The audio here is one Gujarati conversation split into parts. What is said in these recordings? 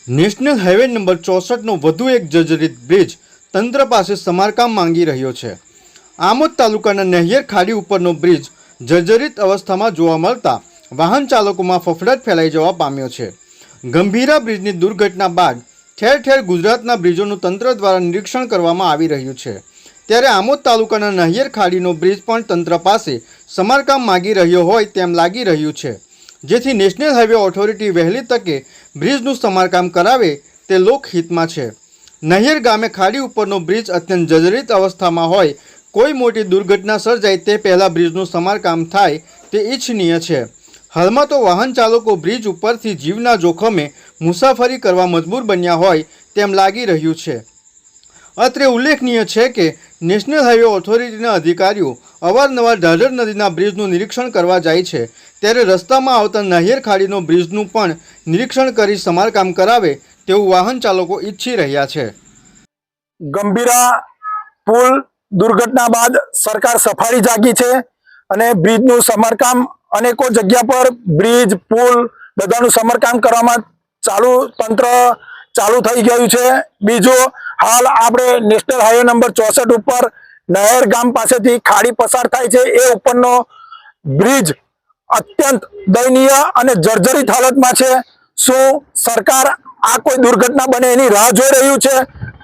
નેશનલ હાઈવે નંબર 64નો વધુ એક જર્જરિત બ્રિજ તંત્ર પાસે સમારકામ માંગી રહ્યો છે। આમોદ તાલુકાના નહિયર ખાડી ઉપરનો બ્રિજ જર્જરિત અવસ્થામાં જોવા મળતા વાહન ચાલકોમાં ફફડાટ ફેલાઈ જવા પામ્યો છે। ગંભીરા બ્રિજની દુર્ઘટના બાદ ઠેર ઠેર ગુજરાતના બ્રિજોનું તંત્ર દ્વારા નિરીક્ષણ કરવામાં આવી રહ્યું છે, ત્યારે આમોદ તાલુકાના નહિયર ખાડીનો બ્રિજ પણ તંત્ર પાસે સમારકામ માંગી રહ્યો હોય તેમ લાગી રહ્યું છે, જેથી નેશનલ હાઈવે ઓથોરિટી વહેલી તકે બ્રિજનું સમારકામ કરાવે તે લોકહિતમાં છે। નહિયર ગામે ખાડી ઉપરનો બ્રિજ અત્યંત જર્જરિત અવસ્થામાં હોય, કોઈ મોટી દુર્ઘટના સર્જાય તે પહેલાં બ્રિજનું સમારકામ થાય તે ઈચ્છનીય છે। હાલમાં તો વાહન ચાલકો બ્રિજ ઉપરથી જીવના જોખમે મુસાફરી કરવા મજબૂર બન્યા હોય તેમ લાગી રહ્યું છે। અત્રે ઉલ્લેખનીય છે કે નેશનલ હાઈવે ઓથોરિટીના અધિકારીઓ અવારનવાર ઢાઢર નદીના બ્રિજનું નિરીક્ષણ કરવા જાય છે, ત્યારે રસ્તામાં આવતા નહિયર ખાડીનો બ્રિજનું પણ નિરીક્ષણ કરી સમારકામ કરાવે તેવું વાહન ચાલકો ઈચ્છી રહ્યા છે। ગંભીરા પુલ દુર્ઘટના બાદ સરકાર સફાળી જાગી છે અને બ્રિજનું સમારકામ અનેકો જગ્યા પર બ્રિજ પુલ બધાનું સમારકામ કરવામાં તંત્ર ચાલુ થઈ ગયું છે। બીજું, હાલ આપણે નેશનલ હાઈવે નંબર 64 ઉપર નહેર ગામ પાસેથી ખાડી પસાર થાય છે, એ ઉપરનો બ્રિજ અત્યંત દયનીય અને જર્જરિત હાલતમાં છે। શું સરકાર આ કોઈ દુર્ઘટના બને એની રાહ જોઈ રહ્યું છે?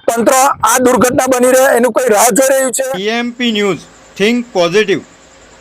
તંત્ર આ દુર્ઘટના બની રહે એનું કોઈ રાહ જોઈ રહ્યું છે? EMP news, think positive.